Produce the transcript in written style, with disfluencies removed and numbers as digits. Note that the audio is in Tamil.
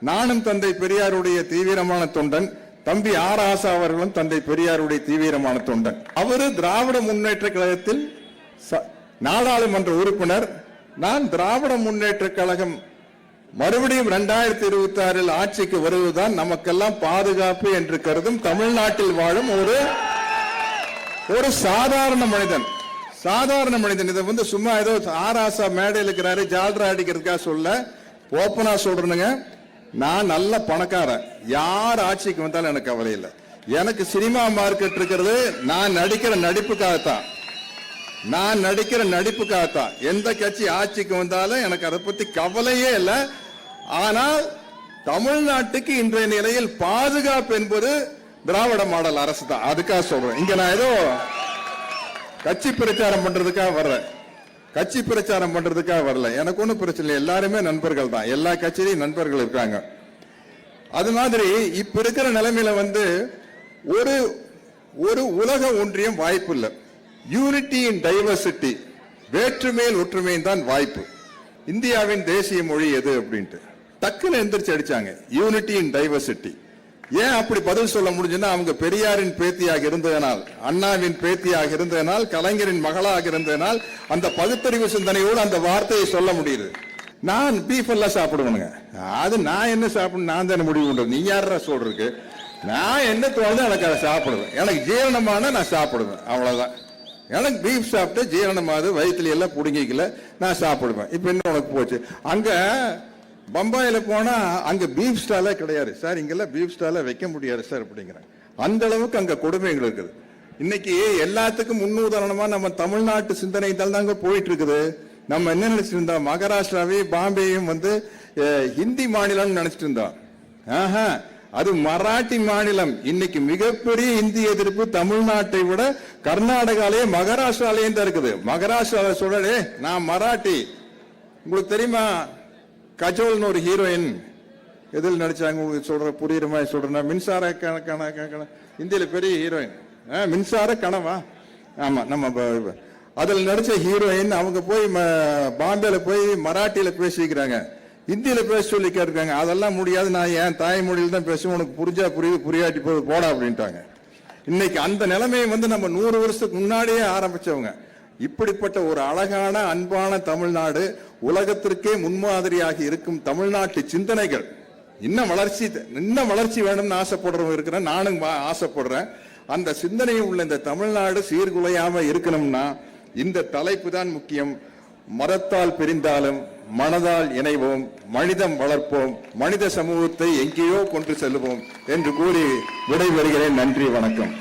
நானும் தந்தை பெரியாருடைய தீவிரமான தொண்டன். தம்பி ஆர் ஆசா அவர்களும் தந்தை பெரியாருடைய தீவிரமான தொண்டன். அவரு திராவிட முன்னேற்ற கழகத்தில் நாடாளுமன்ற உறுப்பினர். நான் திராவிட முன்னேற்ற கழகம் மறுபடியும் 2026 ஆட்சிக்கு வருவதுதான் நமக்கெல்லாம் பாதுகாப்பு என்று கருதும் தமிழ்நாட்டில் வாழும் ஒரு சாதாரண மனிதன். சாதாரண மனிதன். இதை சும்மா ஏதோ ஆர் ஆசா மேடையில் இருக்கிறாரு ஜால்ரா அடிக்கிறதுக்காக சொல்ல, ஓப்பனா சொல்றேனுங்க, நான் நல்ல பணக்காரன். யார் ஆட்சிக்கு வந்தாலும் எனக்கு கவலை இல்லை. எனக்கு சினிமா மார்க்கெட் இருக்கிறது நான் நடிக்கிற நடிப்புக்காகத்தான். எந்த கட்சி ஆட்சிக்கு வந்தாலும் எனக்கு அதை பத்தி கவலையே இல்லை. ஆனால் தமிழ்நாட்டுக்கு இன்றைய நிலையில் பாதுகாப்பு என்பது திராவிட மாடல் அரசு தான். அதுக்காக சொல்றேன். இங்க நான் ஏதோ கட்சி பிரச்சாரம் பண்றதுக்காக வரல. எனக்கு ஒன்றும் பிரச்சனை இல்லை. எல்லாருமே நண்பர்கள் தான். எல்லா கட்சியிலையும் நண்பர்கள் இருக்காங்க. அது மாதிரி இப்ப இருக்கிற நிலைமையில ஒரு உலக ஒன்றியம் வாய்ப்பு இல்லை. யூனிட்டி இன் டைவர்சிட்டி, வேற்றுமையில் ஒற்றுமையின் தான் வாய்ப்பு. இந்தியாவின் தேசிய மொழி எது அப்படின்ட்டு டக்குன்னு எந்திரிச்சு அடிச்சாங்க. யூனிட்டி இன் டைவர்சிட்டி. ஏன் அப்படி பதில் சொல்ல முடிஞ்சுன்னா, அவங்க பெரியாரின் பேத்தியாக இருந்ததனால், அண்ணாவின் பேத்தியாக இருந்ததனால், கலைஞரின் மகளாக இருந்ததனால் அந்த பகுத்தறிவு சிந்தனையோடு அந்த வார்த்தையை சொல்ல முடியுது. நான் பீஃப் எல்லாம் சாப்பிடுவேனுங்க. அது நான் என்ன சாப்பிடணும், நான் தானே முடிவு பண்றது. நீ யாரா சொல்றதுக்கு? நான் என்ன தோணுது எனக்கு அதை சாப்பிடுவேன். எனக்கு ஜீரணமான நான் சாப்பிடுவேன், அவ்வளவுதான். எனக்கு பீஃப் சாப்பிட்டு ஜீரணமாவது, வயிற்றுல எல்லாம் புடுங்கிக்கல, நான் சாப்பிடுவேன். இப்ப என்ன உனக்கு போச்சு? அங்க பம்பாயில போனா அங்க பீஃப் ஸ்டாலே கிடையாது சார். இங்கெல்லாம் பீஃப் ஸ்டால வைக்க முடியாது சார் அப்படிங்கிறாங்க. அந்த அளவுக்கு அங்க கொடுமைகள் இருக்குது. இன்னைக்கு எல்லாத்துக்கும் முன்னுதாரணமா நம்ம தமிழ்நாட்டு சிந்தனை தாங்க போயிட்டு இருக்குது. நம்ம என்ன நினைச்சிட்டு இருந்தோம், மகாராஷ்டிராவையும் பாம்பேயும் ஹிந்தி மாநிலம் நினைச்சிட்டு இருந்தோம். அது மராட்டி மாநிலம். இன்னைக்கு மிகப்பெரிய இந்தி எதிர்ப்பு தமிழ்நாட்டை விட கர்நாடகாலேயே மகாராஷ்டிராலேயும் தான் இருக்குது. மகாராஷ்டிரால சொல்றே நான் மராட்டி. உங்களுக்கு தெரியுமா, கஜோல்னு ஒரு ஹீரோயின் எதில் நடிச்சாங்க உங்களுக்கு சொல்ற புரியுற மாதிரி சொல்றேன். மின்சார இந்தியில பெரிய ஹீரோயின் மின்சார கனவா, ஆமா, நம்ம அதில் நடிச்ச ஹீரோயின். அவங்க போய் பாம்பேல போய் மராட்டியில பேசிக்கிறாங்க, இந்தியில பேச சொல்லி கேட்கிறாங்க. அதெல்லாம் முடியாது, நான் என் தாய்மொழியில் தான் பேசுவேன், உனக்கு புரிஞ்சா புரியுது, புரியாட்டி போடா அப்படின்ட்டாங்க. இன்னைக்கு அந்த நிலைமையை நம்ம 100 வருஷத்துக்கு முன்னாடியே ஆரம்பிச்சவங்க. இப்படிப்பட்ட ஒரு அழகான அன்பான தமிழ்நாடு, உலகத்திற்கே முன்மாதிரியாக இருக்கும் தமிழ்நாட்டு சிந்தனைகள் இன்னும் வளர்ச்சி வேணும்னு ஆசைப்படுறவங்க இருக்கிறேன், நானும் ஆசைப்படுறேன். அந்த சிந்தனை உள்ள இந்த தமிழ்நாடு சீர்குலையாம இருக்கணும்னா இந்த தலைப்பு தான் முக்கியம். மரத்தால் பிரிந்தாலும் மனதால் இணைவோம், மனிதம் வளர்ப்போம், மனித சமூகத்தை எங்கேயோ கொண்டு செல்லுவோம் என்று கூறி விடைபெறுகிறேன். நன்றி, வணக்கம்.